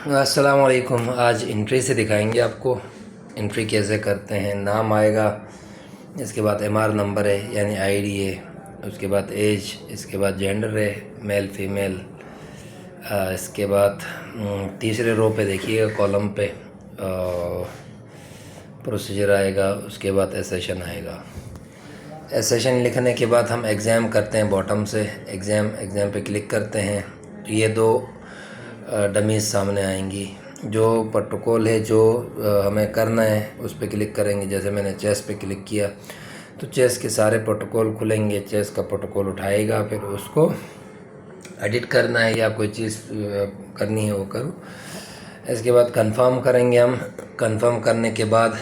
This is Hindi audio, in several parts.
अस्सलाम वालेकुम। आज एंट्री से दिखाएंगे आपको एंट्री कैसे करते हैं। नाम आएगा, इसके बाद एमआर नंबर है यानी आईडी है, उसके बाद एज, इसके बाद जेंडर है मेल फीमेल। इसके बाद तीसरे रो पे देखिएगा कॉलम पे प्रोसीजर आएगा, उसके बाद एसेशन आएगा। एसेशन लिखने के बाद हम एग्ज़ाम करते हैं बॉटम से। एग्ज़ाम पे क्लिक करते हैं तो ये दो डमीज़ सामने आएंगी। जो प्रोटोकॉल है जो हमें करना है उस पर क्लिक करेंगे। जैसे मैंने चेस पे क्लिक किया तो चेस के सारे प्रोटोकॉल खुलेंगे। चेस का प्रोटोकॉल उठाएगा, फिर उसको एडिट करना है या कोई चीज़ करनी है वो करो। इसके बाद कंफर्म करेंगे हम। कंफर्म करने के बाद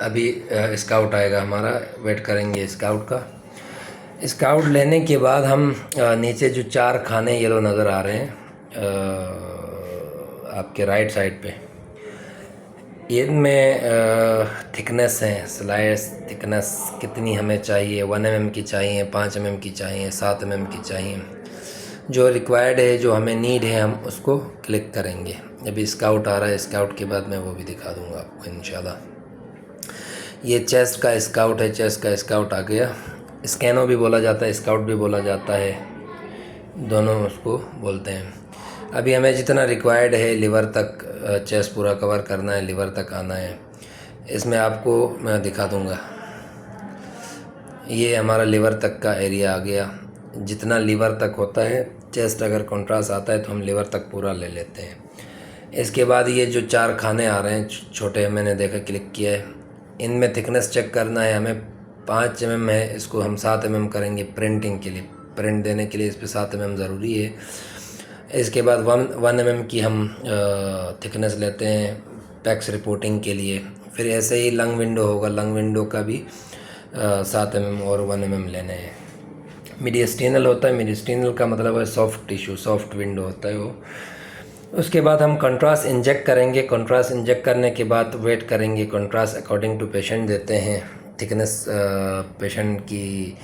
अभी स्काउट आएगा हमारा, वेट करेंगे स्काउट का। स्काउट लेने के बाद हम नीचे जो 4 खाने येलो नज़र आ रहे हैं आपके राइट साइड पे, इनमें थिकनेस है, स्लाइस थिकनेस कितनी हमें चाहिए, 1 mm की चाहिए, 5 mm की चाहिए, 7 mm की चाहिए। जो रिक्वायर्ड है, जो हमें नीड है, हम उसको क्लिक करेंगे। अभी स्काउट आ रहा है, स्काउट के बाद मैं वो भी दिखा दूँगा आपको इंशाल्लाह। ये चेस्ट का स्काउट है, चेस्ट का स्काउट आ गया। स्कैनो भी बोला जाता है, स्काउट भी बोला जाता है, दोनों उसको बोलते हैं। अभी हमें जितना रिक्वायर्ड है लिवर तक चेस्ट पूरा कवर करना है, लिवर तक आना है। इसमें आपको मैं दिखा दूंगा। ये हमारा लिवर तक का एरिया आ गया। जितना लिवर तक होता है, चेस्ट अगर कॉन्ट्रास्ट आता है तो हम लिवर तक पूरा ले लेते हैं। इसके बाद ये जो 4 खाने आ रहे हैं छोटे, मैंने देखा क्लिक किया है, इनमें थिकनेस चेक करना है हमें। 5 mm है, इसको हम 7 mm करेंगे प्रिंटिंग के लिए। प्रिंट देने के लिए इस पर 7 mm ज़रूरी है। इसके बाद 1 mm की हम थिकनेस लेते हैं पैक्स रिपोर्टिंग के लिए। फिर ऐसे ही लंग विंडो होगा, लंग विंडो का भी 7 mm और 1 mm लेने हैं। मीडियस्टिनल होता है, मीडियस्टिनल का मतलब है सॉफ्ट टिश्यू, सॉफ्ट विंडो होता है वो। उसके बाद हम कंट्रास्ट इंजेक्ट करेंगे। कंट्रास्ट इंजेक्ट करने के बाद वेट करेंगे। कंट्रास्ट अकॉर्डिंग टू पेशेंट देते हैं। थिकनेस पेशेंट की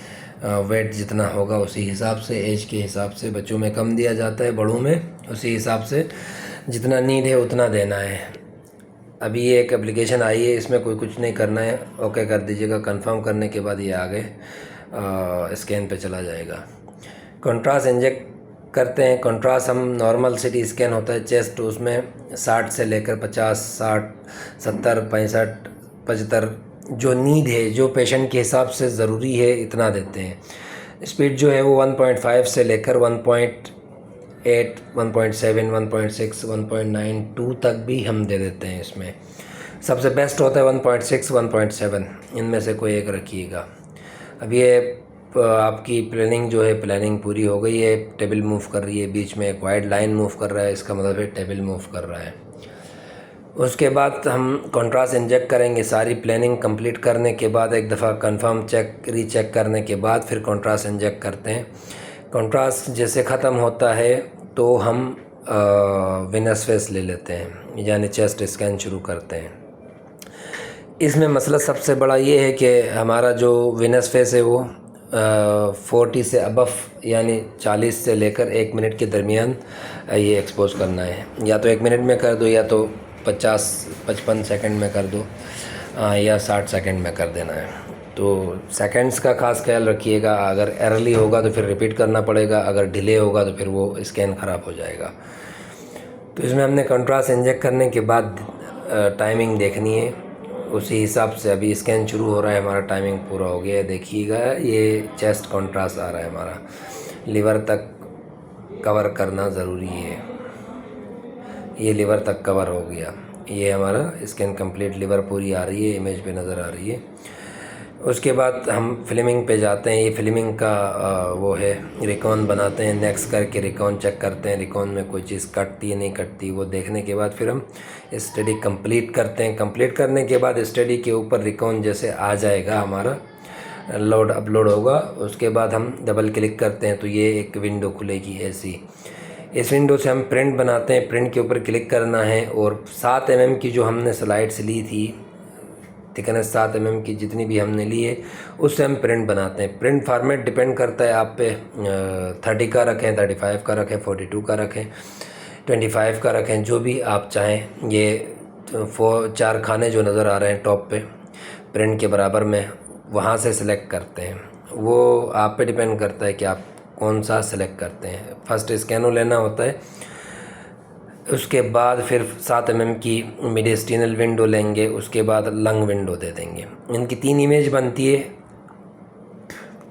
वेट जितना होगा उसी हिसाब से, एज के हिसाब से, बच्चों में कम दिया जाता है, बड़ों में उसी हिसाब से जितना नीड है उतना देना है। अभी ये एक एप्लीकेशन आई है, इसमें कोई कुछ नहीं करना है, ओके कर दीजिएगा। कंफर्म करने के बाद ये आगे स्कैन पे चला जाएगा। कंट्रास्ट इंजेक्ट करते हैं। कंट्रास्ट हम नॉर्मल सिटी स्कैन होता है चेस्ट, उसमें 60 से लेकर 50, 60, 70, 65, 75 जो नीड है, जो पेशेंट के हिसाब से ज़रूरी है, इतना देते हैं। स्पीड जो है वो 1.5 से लेकर 1.8, 1.7, 1.6, 1.92 तक भी हम दे देते हैं। इसमें सबसे बेस्ट होता है 1.6, 1.7, इनमें से कोई एक रखिएगा। अब ये आपकी प्लानिंग जो है, प्लानिंग पूरी हो गई है। टेबल मूव कर रही है, बीच में एक वाइड लाइन मूव कर रहा है, इसका मतलब है टेबल मूव कर रहा है। उसके बाद हम कंट्रास्ट इंजेक्ट करेंगे। सारी प्लानिंग कंप्लीट करने के बाद एक दफ़ा कंफर्म चेक रीचेक करने के बाद फिर कंट्रास्ट इंजेक्ट करते हैं। कंट्रास्ट जैसे ख़त्म होता है तो हम वेनस फेस ले लेते हैं, यानी चेस्ट स्कैन शुरू करते हैं। इसमें मसला सबसे बड़ा ये है कि हमारा जो वेनस फेस है वो 40 से अबव, यानी 40 से लेकर 1 मिनट के दरमियान ये एक्सपोज करना है। या तो 1 मिनट में कर दो, या तो 50-55 सेकंड में कर दो, या 60 सेकंड में कर देना है। तो सेकंड्स का खास ख्याल रखिएगा। अगर अर्ली होगा तो फिर रिपीट करना पड़ेगा, अगर डिले होगा तो फिर वो स्कैन ख़राब हो जाएगा। तो इसमें हमने कंट्रास्ट इंजेक्ट करने के बाद टाइमिंग देखनी है, उसी हिसाब से अभी स्कैन शुरू हो रहा है। हमारा टाइमिंग पूरा हो गया है, देखिएगा। ये चेस्ट कंट्रास्ट आ रहा है हमारा, लिवर तक कवर करना ज़रूरी है। ये लिवर तक कवर हो गया, ये हमारा स्कैन कंप्लीट, लिवर पूरी आ रही है, इमेज पे नज़र आ रही है। उसके बाद हम फिल्मिंग पे जाते हैं। ये फिल्मिंग का वो है, रिकॉन बनाते हैं। नेक्स्ट करके रिकॉन चेक करते हैं, रिकॉन में कोई चीज़ कटती है नहीं कटती, वो देखने के बाद फिर हम स्टडी कंप्लीट करते हैं। कंप्लीट करने के बाद स्टडी के ऊपर रिकॉन जैसे आ जाएगा हमारा, लोड अपलोड होगा, उसके बाद हम डबल क्लिक करते हैं तो ये एक विंडो खुलेगी ऐसी। इस विंडो से हम प्रिंट बनाते हैं। प्रिंट के ऊपर क्लिक करना है और 7 mm की जो हमने स्लाइड्स ली थी, थिकनेस 7 mm की जितनी भी हमने ली है, उससे हम प्रिंट बनाते हैं। प्रिंट फॉर्मेट डिपेंड करता है आप पे, 30 का रखें, 35 का रखें, 42 का रखें। 25 का रखें, जो भी आप चाहें। ये 4 खाने जो नज़र आ रहे हैं टॉप पे प्रिंट के बराबर में, वहाँ से सिलेक्ट करते हैं। वो आप पे डिपेंड करता है कि आप कौन सा सिलेक्ट करते हैं। फर्स्ट स्कैनो लेना होता है, उसके बाद फिर 7 mm की मिडिस्टिनल विंडो लेंगे, उसके बाद लंग विंडो दे देंगे। इनकी 3 इमेज बनती है,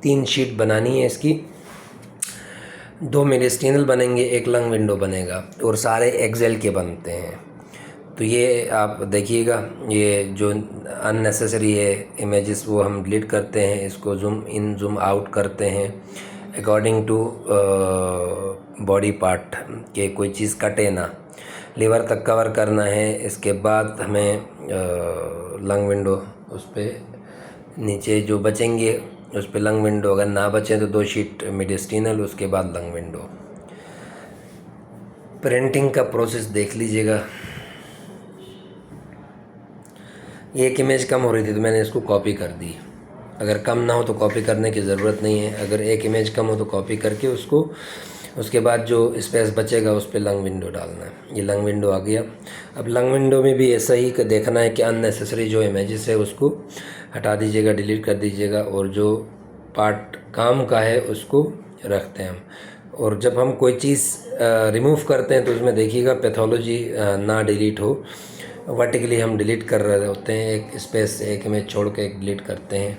3 शीट बनानी है इसकी। 2 मिडिस्टिनल बनेंगे, 1 लंग विंडो बनेगा, और सारे एक्सेल के बनते हैं। तो ये आप देखिएगा, ये जो अननेसेसरी है इमेजेस वो हम डिलीट करते हैं, इसको जूम इन जूम आउट करते हैं अकॉर्डिंग टू बॉडी पार्ट के, कोई चीज़ कटे ना। लीवर तक कवर करना है, इसके बाद हमें लंग विंडो उस पर नीचे जो बचेंगे उस पर लंग विंडो, अगर ना बचें तो 2 शीट मिडिस्टिनल, उसके बाद लंग विंडो। प्रिंटिंग का प्रोसेस देख लीजिएगा। एक इमेज कम हो रही थी तो मैंने इसको कॉपी कर दी। अगर कम ना हो तो कॉपी करने की ज़रूरत नहीं है। अगर एक इमेज कम हो तो कॉपी करके उसको, उसके बाद जो स्पेस बचेगा उस पर लंग विंडो डालना है। ये लंग विंडो आ गया। अब लंग विंडो में भी ऐसा ही देखना है कि अननेसेसरी जो इमेजेस है उसको हटा दीजिएगा, डिलीट कर दीजिएगा, और जो पार्ट काम का है उसको रखते हैं हम। और जब हम कोई चीज़ रिमूव करते हैं तो उसमें देखिएगा पैथोलॉजी ना डिलीट हो। वर्टिकली हम डिलीट कर रहे होते हैं, एक स्पेस से एक इमेज छोड़ के एक डिलीट करते हैं,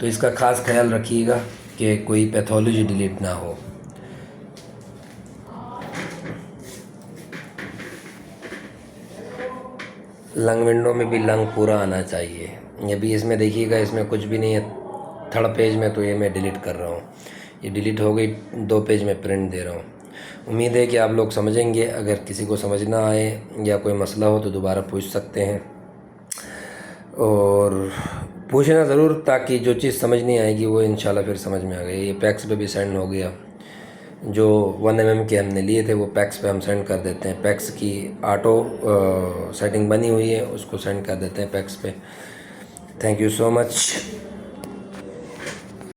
तो इसका ख़ास ख्याल रखिएगा कि कोई पैथोलॉजी डिलीट ना हो। लंग विंडो में भी लंग पूरा आना चाहिए। ये भी इसमें देखिएगा, इसमें कुछ भी नहीं है 3rd पेज में, तो ये मैं डिलीट कर रहा हूँ। ये डिलीट हो गई, 2 पेज में प्रिंट दे रहा हूँ। उम्मीद है कि आप लोग समझेंगे। अगर किसी को समझ ना आए या कोई मसला हो तो दोबारा पूछ सकते हैं, और पूछना ज़रूर, ताकि जो चीज़ समझ नहीं आएगी वो इंशाल्लाह फिर समझ में आ गई। ये पैक्स पे भी सेंड हो गया। जो 1 mm के हमने लिए थे वो पैक्स पे हम सेंड कर देते हैं। पैक्स की ऑटो सेटिंग बनी हुई है, उसको सेंड कर देते हैं पैक्स पे। Thank you so much.